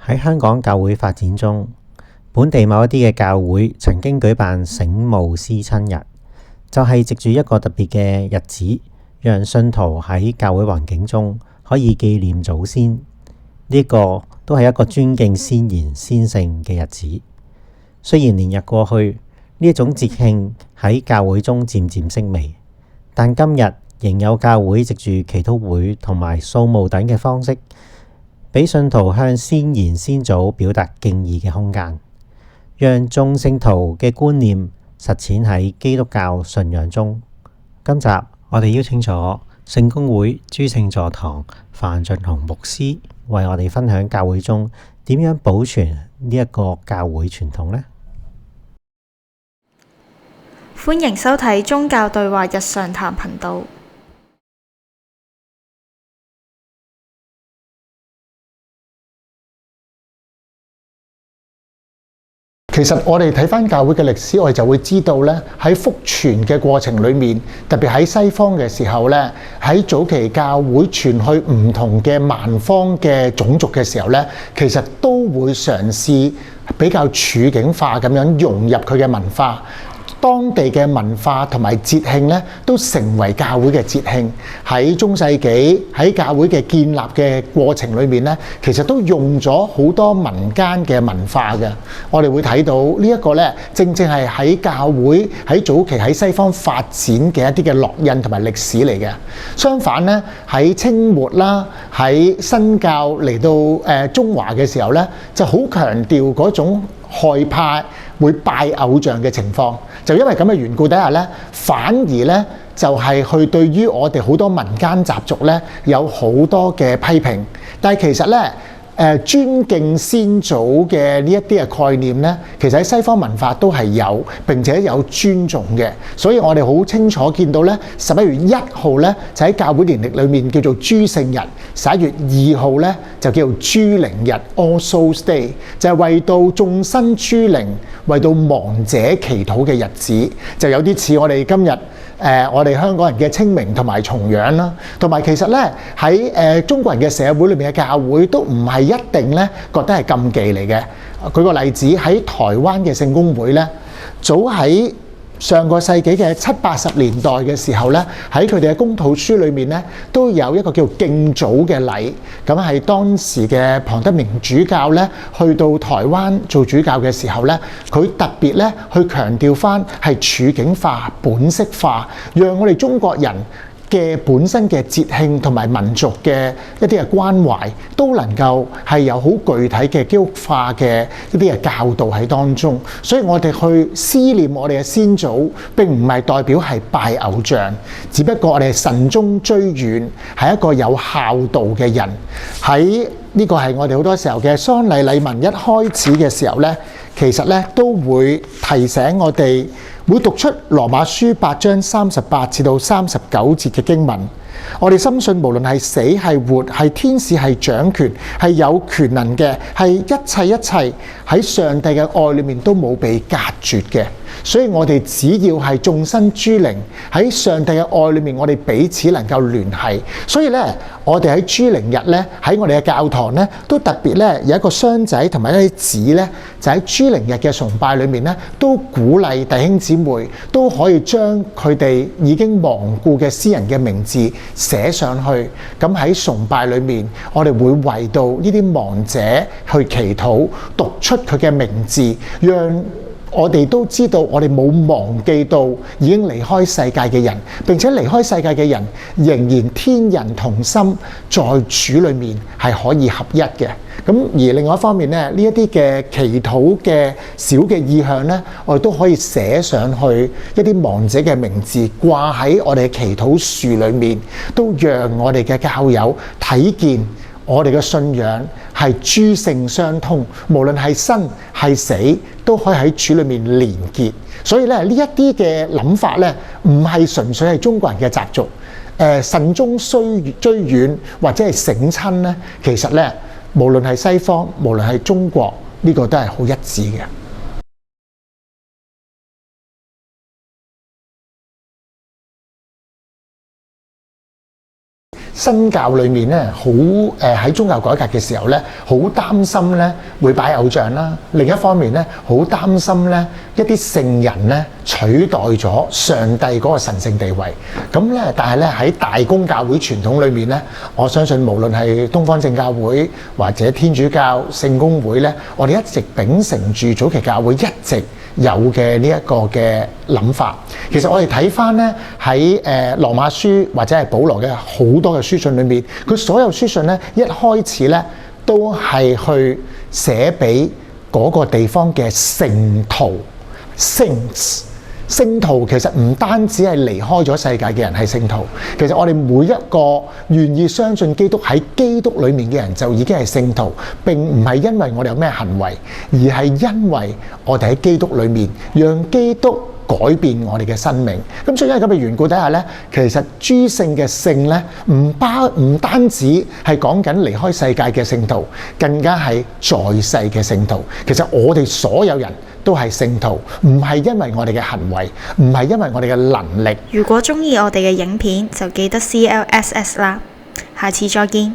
喺香港教會發展中，本地某一啲嘅教會曾經舉辦醒目思親日，就係藉住一個特別嘅日子，讓信徒喺教會環境中可以紀念祖先。呢個都係一個尊敬先賢先聖嘅日子。雖然年日過去，呢一種節慶喺教會中漸漸式微，但今日仍有教會藉住祈禱會同埋掃墓等嘅方式，俾信徒向先賢先祖表達敬意嘅空間，讓眾聖徒嘅觀念實踐喺基督教信仰中。今集我哋邀請咗聖公會諸聖座堂范進雄牧師，為我哋分享教會中點樣保存呢一個教會傳統呢？歡迎收睇宗教對話日常談頻道。其實我哋睇返教會嘅歷史，我哋就會知道咧，喺福傳嘅過程裏面，特別喺西方嘅時候咧，喺早期教會傳去唔同嘅萬方嘅種族嘅時候咧，其實都會嘗試比較處境化咁樣融入佢嘅文化。當地嘅文化同埋節慶咧，都成為教會嘅節慶。喺中世紀喺教會嘅建立嘅過程裏面咧，其實都用咗好多民間嘅文化嘅。我哋會睇到呢一個咧，正正係喺教會喺早期喺西方發展嘅一啲嘅烙印同埋歷史嚟嘅。相反咧，喺清末啦，喺新教嚟到中華嘅時候咧，就好強調嗰種害怕會拜偶像嘅情況，就因為咁嘅緣故底下咧，反而咧就係去對於我哋好多民間習俗咧有好多嘅批評。但係其實咧尊敬先祖嘅呢一啲嘅概念咧，其實喺西方文化都係有，並且有尊重嘅。所以我哋好清楚見到咧，11月1號咧就喺教會年曆裏面叫做諸聖日，11月2號咧就叫做諸靈日 All Souls Day， 就係為到眾生諸靈、為到亡者祈禱嘅日子，就有啲似我哋今日我哋香港人嘅清明同埋重陽啦。同埋其實咧喺中國人嘅社會裏面嘅教會都唔係一定咧覺得係禁忌嚟嘅。舉個例子，喺台灣嘅聖公會咧，早喺上個世紀嘅70、80年代嘅時候咧，喺佢哋嘅公禱書裏面咧，都有一個叫敬祖嘅禮。咁係當時嘅龐德明主教咧，去到台灣做主教嘅時候咧，佢特別咧去強調返係處境化、本色化，讓我哋中國人嘅本身嘅節慶同埋民族嘅一啲嘅關懷，都能夠係有好具體嘅基督化嘅一啲嘅教導喺當中。所以我哋去思念我哋嘅先祖，並唔係代表係拜偶像，只不過我哋係慎終追遠，係一個有孝道嘅人。喺呢個係我哋好多時候嘅喪禮禮文一開始嘅時候咧，其實咧都會提醒我哋，會讀出羅馬書8章38至到39節嘅經文。我哋深信無論係死係活，係天使係掌權，係有權能嘅，係一切喺上帝嘅愛裏面都冇被隔絕嘅。所以我哋只要係眾生諸靈喺上帝嘅愛裏面，我哋彼此能夠聯繫。所以咧，我哋喺諸靈日咧，喺我哋嘅教堂咧，都特別咧有一個箱仔同埋一啲紙咧，就喺諸靈日嘅崇拜裏面咧，都鼓勵弟兄姊妹都可以將佢哋已經亡故嘅詩人嘅名字寫上去。咁喺崇拜裏面，我哋會為到呢啲亡者去祈禱，讀出佢嘅名字，讓我哋都知道我哋冇忘記到已經離開世界嘅人，並且離開世界嘅人仍然天人同心，在主裏面係可以合一嘅。咁而另外一方面咧，呢一啲嘅祈禱嘅小嘅意向咧，我哋都可以寫上去一啲亡者嘅名字，掛喺我哋嘅祈禱樹裏面，都讓我哋嘅教友睇見我哋嘅信仰係諸聖相通，無論係生係死，都可以喺主裏面連結。所以咧，呢一啲嘅諗法咧，唔係純粹係中國人嘅習俗。慎終追遠或者係省親咧，其實咧，無論係西方，無論係中國，呢個都係好一致嘅。新教裏面咧，好喺宗教改革嘅時候咧，好擔心咧會擺偶像啦。另一方面咧，好擔心咧一啲聖人咧取代咗上帝嗰個神聖地位。咁咧，但係咧喺大公教會傳統裏面咧，我相信無論係東方正教會或者天主教聖公會咧，我哋一直秉承住早期教會一直有嘅呢一個嘅諗法。其實我哋睇翻咧喺羅馬書或者係保羅嘅好多嘅書信裏面，佢所有書信咧一開始咧都係去寫俾嗰個地方嘅聖徒 saints。聖徒其實唔單止係離開咗世界嘅人係聖徒，其實我哋每一個願意相信基督喺基督裡面嘅人就已經係聖徒。並唔係因為我哋有咩行為，而係因為我哋喺基督裡面讓基督改變我哋嘅生命。咁所以因為咁嘅緣故底下咧，其實諸聖嘅聖咧唔單止係講緊離開世界嘅聖徒，更加係在世嘅聖徒。其實我哋所有人都係聖徒，唔係因為我哋嘅行為，唔係因為我哋嘅能力。如果鍾意我哋嘅影片，就記得 CLSS 啦。下次再見。